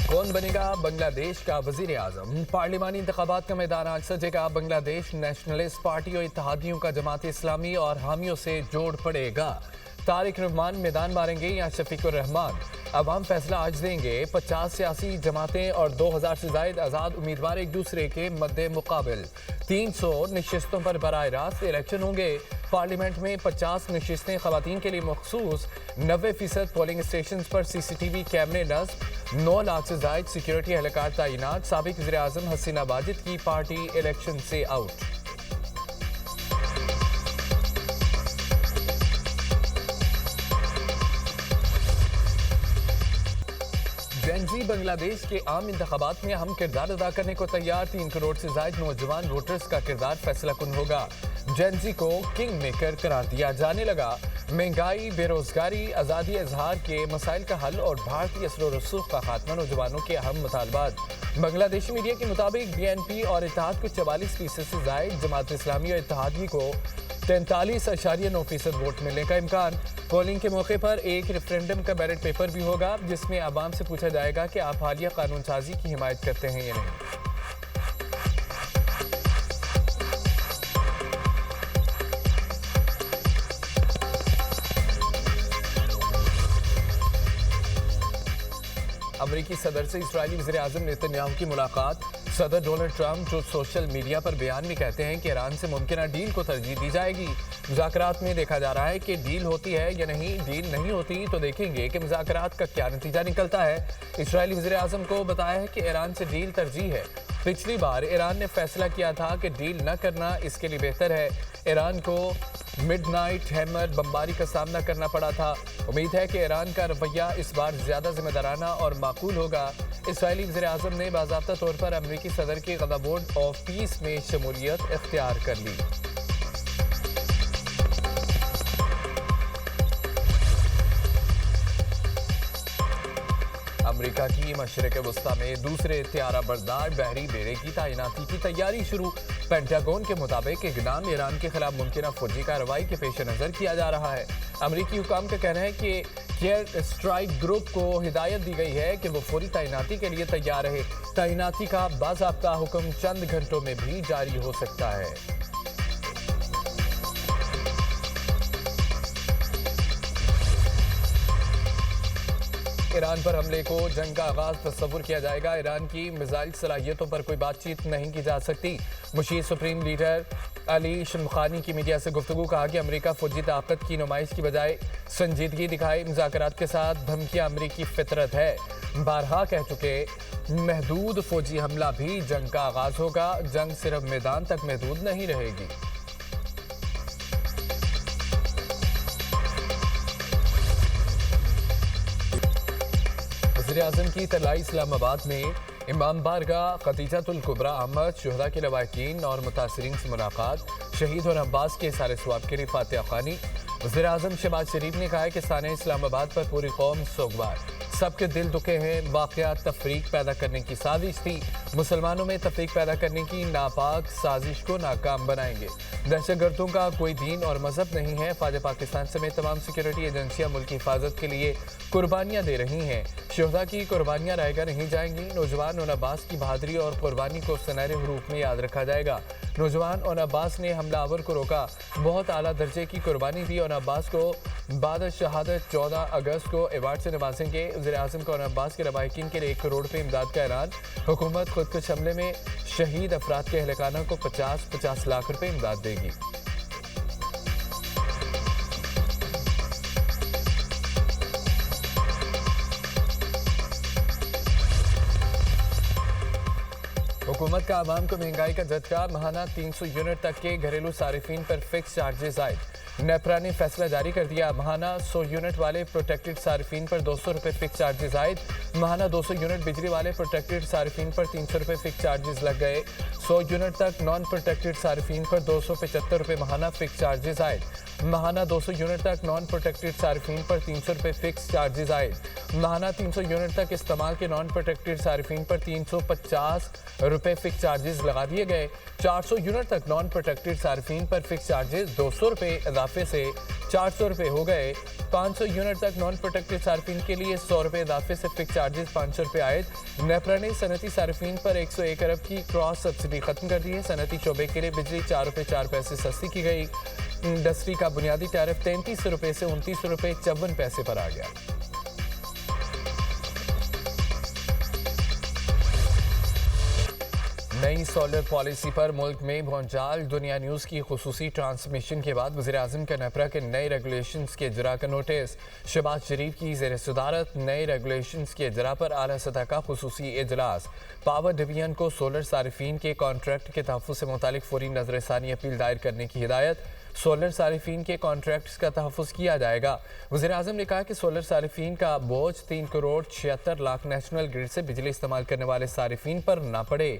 कौन बनेगा बांग्लादेश का वजीर आजम? पार्लिमानी इंतखाबात का मैदान आज सजेगा। बांग्लादेश नेशनलिस्ट पार्टी और इत्तेहादियों का जमात इस्लामी और हामियों से जोड़ पड़ेगा। तारिक रहमान मैदान मारेंगे या शफीकुर रहमान? अवाम फैसला आज देंगे। 50 सियासी जमातें और 2000 से ज्यादा आज़ाद उम्मीदवार एक दूसरे के मद्दे मुकाबिल। 300 नशिस्तों पर बराह रास्त इलेक्शन होंगे। पार्लियामेंट में 50 नशिस्तें खवातीन के लिए मखसूस। 90% पोलिंग स्टेशन पर CCTV कैमरे नस्ब। 9 लाख से ज्यादा सिक्योरिटी एहलकार तैनात। साबिक वज़ीर आज़म हसीना वाजिद की पार्टी इलेक्शन से आउट। जेनजी बांग्लादेश के आम इंतखाबात में अहम किरदार अदा करने को तैयार। 3 करोड़ से ज्यादा नौजवान वोटर्स का किरदार फैसला कुन होगा। जेनजी को किंग मेकर करार दिया जाने लगा। महंगाई, बेरोजगारी, आज़ादी इजहार के मसाइल का हल और भारतीय असर रसूख का खात्मा नौजवानों के अहम मुतालबात। बांग्लादेशी मीडिया के मुताबिक BNP और इत्तेहाद को 44% से ज्यादा, जमात इस्लामी और इत्तेहादी को 43.9% वोट मिलने का इम्कान। पोलिंग के मौके पर एक रेफरेंडम का बैलेट पेपर भी होगा, जिसमें आवाम से पूछा जाएगा कि आप हालिया कानून साजी की हिमायत करते हैं या नहीं। अमेरिकी सदर से इस्राईली वज़ीर आज़म नेतन्याहू की मुलाकात। सदर डोनाल्ड ट्रंप जो सोशल मीडिया पर बयान में कहते हैं कि ईरान से मुमकिन डील को तरजीह दी जाएगी। मुज़ाकरात में देखा जा रहा है कि डील होती है या नहीं। डील नहीं होती तो देखेंगे कि मुज़ाकरात का क्या नतीजा निकलता है। इस्राईली वज़ीर आज़म को बताया है कि ईरान से डील तरजीह है। पिछली बार ईरान ने फैसला किया था कि डील न करना इसके लिए बेहतर है। ईरान को मिडनाइट हैमर बमबारी का सामना करना पड़ा था। उम्मीद है कि ईरान का रवैया इस बार ज्यादा जिम्मेदाराना और माकूल होगा। इस्राईली वज़ीर आज़म ने बाज़ाब्ता तौर पर अमेरिकी सदर के गदाबोर्ड ऑफ पीस में शमूलियत इख्तियार कर ली। अमेरिका की मशरक़ वस्ता में दूसरे त्यारा बरदार बहरी बेड़े की तैनाती की तैयारी शुरू। पेंटागन के मुताबिक इक़दाम ईरान के खिलाफ मुमकिन फौजी कार्रवाई के पेश नज़र किया जा रहा है। अमेरिकी हुकाम का कहना है कि केयर स्ट्राइक ग्रुप को हिदायत दी गई है कि वो फौरी तैनाती के लिए तैयार रहे। तैनाती का बाज़ाब्ता हुक्म चंद घंटों में भी जारी हो सकता है। ईरान पर हमले को जंग का आगाज तस्वुर किया जाएगा। ईरान की मिसाइल सलाहियतों पर कोई बातचीत नहीं की जा सकती। मुशीर सुप्रीम लीडर अली शमखानी की मीडिया से गुफ्तगू। कहा कि अमेरिका फौजी ताकत की नुमाइश की बजाय संजीदगी दिखाए। मुज़ाकरात के साथ धमकियां अमेरिकी फितरत है। बारहा कह चुके महदूद फौजी हमला भी जंग का आगाज होगा। जंग सिर्फ मैदान तक महदूद नहीं रहेगी। वज़ीर आज़म की तलाई इस्लामाबाद में इमाम बारगाह खदीजतुल कुबरा अहमद शुहदा के लवाकिन और मुतासरीन से मुलाकात। शहीद और अब्बास के सारे स्वाब के लिए फातिहा ख़्वानी। वज़ीर आज़म शहबाज शरीफ ने कहा है कि साने इस्लामाबाद पर पूरी कौम सोगवार। सबके दिल दुखे हैं। वाक़यात तफरीक पैदा करने की साजिश थी। मुसलमानों में तफरीक पैदा करने की नापाक साजिश को नाकाम बनाएंगे। दहशतगर्दों का कोई दीन और मजहब नहीं है। फ़ौज पाकिस्तान समेत तमाम सिक्योरिटी एजेंसियां मुल्क की हिफाजत के लिए कुर्बानियां दे रही हैं। शुहदा की कुर्बानियां रायगा नहीं जाएंगी। नौजवान और अब्बास की बहादुरी और कुर्बानी को सुनहरे हरूफ में याद रखा जाएगा। नौजवान और अब्बास ने हमलावर को रोका। बहुत आला दर्जे की कुर्बानी दी और अब्बास को बाद शहादत 14 अगस्त को अवार्ड से नवाजेंगे। वज़ीर आज़म को और अब्बास के लवाहिकीन के लिए 1 करोड़ रुपये इमदाद का ऐलान। हुकूमत खुदकुश हमले में शहीद अफराद के अहलकारों को 50 लाख रुपये इमदाद देगी। हुकूमत का आवाम को महंगाई का झटका। महाना 300 यूनिट तक के घरेलू सारिफीन पर फिक्स चार्जेस आए। नेपरा ने फैसला जारी कर दिया। महाना 100 यूनिट वाले प्रोटेक्टेड सारिफीन पर 200 रुपये फिक्स चार्जेस आए। महाना 200 यूनिट बिजली वाले प्रोटेक्टेड सारिफीन पर 300 रुपये फिक्स चार्जेस लग गए। 100 यूनिट तक नॉन प्रोटेक्टेड सारिफीन पर 275 रुपये महाना फिक्स चार्जेस आए। महाना 200 यूनिट तक नॉन प्रोटेक्टेड सारिफीन पर 300 रुपये फिक्स चार्जेस आए। महाना 300 यूनिट तक इस्तेमाल के नॉन प्रोटेक्टेड सारिफीन पर 350 रुपये फिक्स चार्जेस लगा दिए गए। 400 यूनिट तक नॉन प्रोटेक्टेड सारिफीन पर फिक्स चार्जेस 200 रुपये इजाफे से 400 रुपये हो गए। 500 यूनिट तक नॉन प्रोटेक्टेड सार्फिन के लिए 100 रुपये इजाफे से फिक्स चार्जेस 500 रुपये आयद। नेपरा ने सनती सार्फिन पर 101 अरब की क्रॉस सब्सिडी खत्म कर दी है। सनती शोबे के लिए बिजली 4 रुपये 4 पैसे सस्ती की गई। इंडस्ट्री का बुनियादी टैरिफ 33 रुपये से 29 रुपये 54 पैसे पर आ गया। नई सोलर पॉलिसी पर मुल्क में भौचाल। दुनिया न्यूज़ की खुसूसी ट्रांसमिशन के बाद वज़ीर-ए-आज़म का नेपरा के नए रेगुलेशंस के इजरा का नोटिस। शहबाज शरीफ की ज़ेर सदारत नए रेगुलेशंस के इजरा पर आला सतह का खुसूसी इजलास। पावर डिवीजन को सोलर सारिफीन के कॉन्ट्रैक्ट के तहफ़्फ़ुज़ से मुतालिक फौरी नज़रसानी अपील दायर करने की हिदायत। सोलर सारिफीन के कॉन्ट्रैक्ट्स का तहफ़्फ़ुज़ किया जाएगा। वज़ीर-ए-आज़म ने कहा कि सोलर सारिफीन का बोझ 3 करोड़ 76 लाख नेशनल ग्रिड से बिजली इस्तेमाल करने वाले सारिफीन पर ना पड़े।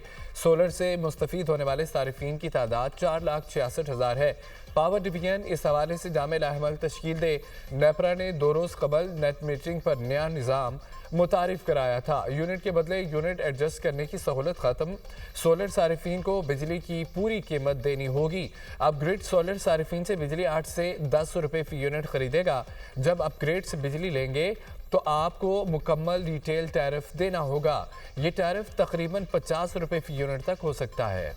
सोलर से मुस्तफ़ीद होने वाले सारिफीन की तादाद 4,66,000 है। पावर डिवीजन इस हवाले से जामे लाहमल तश्कील दे। नेपरा ने 2 रोज़ कबल नेट मीटरिंग पर नया निज़ाम मुतारिफ कराया था। यूनिट के बदले यूनिट एडजस्ट करने की सहूलत ख़त्म। सोलर सारिफीन को बिजली की पूरी कीमत देनी होगी। अब ग्रिड सोलर सारिफीन से बिजली 8 से 10 रुपये फी यूनिट खरीदेगा। जब अपग्रेड से बिजली लेंगे तो आपको मुकम्मल रिटेल टैरिफ देना होगा। ये टैरिफ तकरीबन 50 रुपये फी यूनिट तक हो सकता है।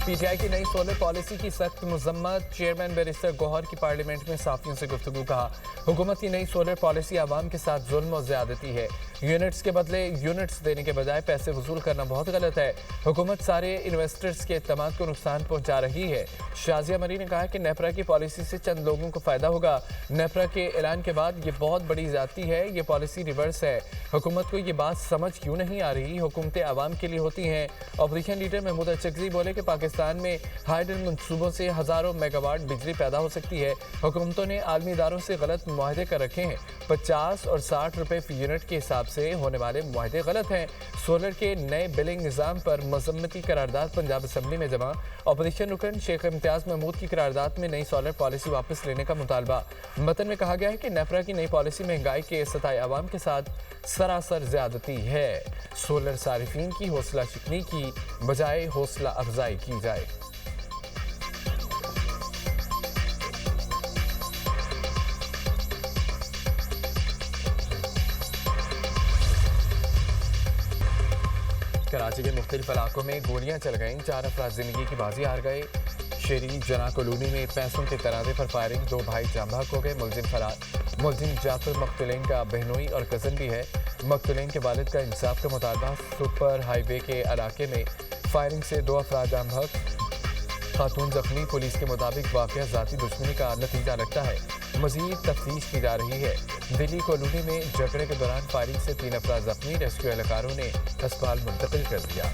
पीटीआई की नई सोलर पॉलिसी की सख्त मजम्मत। चेयरमैन बैरिस्टर गौहर की पार्लियामेंट में साफियों से गुफ्तगू। कहा हुकूमत की नई सोलर पॉलिसी आवाम के साथ जुल्म और ज्यादती है। यूनिट्स के बदले यूनिट्स देने के बजाय पैसे वसूल करना बहुत गलत है। हुकूमत सारे इन्वेस्टर्स के एतमाद को नुकसान पहुंचा रही है। शाजिया मरी ने कहा कि नेपरा की पॉलिसी से चंद लोगों को फायदा होगा। नेपरा के ऐलान के बाद ये बहुत बड़ी ज्यादती है। ये पॉलिसी रिवर्स है। हुकूमत को ये बात समझ क्यों नहीं आ रही? हुकूमतें आवाम के लिए होती हैं। अपोजिशन लीडर महमूद अरचकज़ई बोले कि पाकिस्तान में हाइडल मंसूबों से हज़ारों मेगावाट बिजली पैदा हो सकती है। हुकूमतों ने आलमी इदारों से गलत मुआहदे कर रखे हैं। 50 और 60 रुपये फी यूनिट के हिसाब से होने वाले मुआहदे गलत हैं। सोलर के नए बिलिंग निज़ाम पर मजम्मती करारदाद पंजाब असम्बली में जमा। अपोजिशन रुकन शेख इम्तियाज़ महमूद की करारदाद में नई सोलर पॉलिसी वापस लेने का मुतालबा। मतन में कहा गया है कि नेपरा की नई पॉलिसी महंगाई के सताए आवाम के साथ सरासर ज्यादती है। सोलर सारिफीन की हौसला शिकनी की बजाय हौसला अफजाई की जाए। कराची के मुख्तलिफ इलाकों में गोलियां चल गईं। 4 अफराद जिंदगी की बाजी हार गए। शेरी जना कॉलोनी में पैसों के तराजे पर फायरिंग। 2 भाई जाम बहक हो गए। मुलजिम फरार। मुलजिम जाफर मकतूलेन का बहनोई और कज़न भी है। मकतूलेन के वालिद का इंसाफ का मुतालबा। सुपर हाईवे के इलाके में फायरिंग से 2 अफराद जाम बहक, खातून जख्मी। पुलिस के मुताबिक वाक़या ज़ाती दुश्मनी का नतीजा लगता है। मज़ीद तफ्तीश की जा रही है। दिल्ली कॉलोनी में झगड़े के दौरान फायरिंग से 3 अफराद जख्मी। रेस्क्यू एहलकारों ने अस्पताल मुंतकिल कर दिया।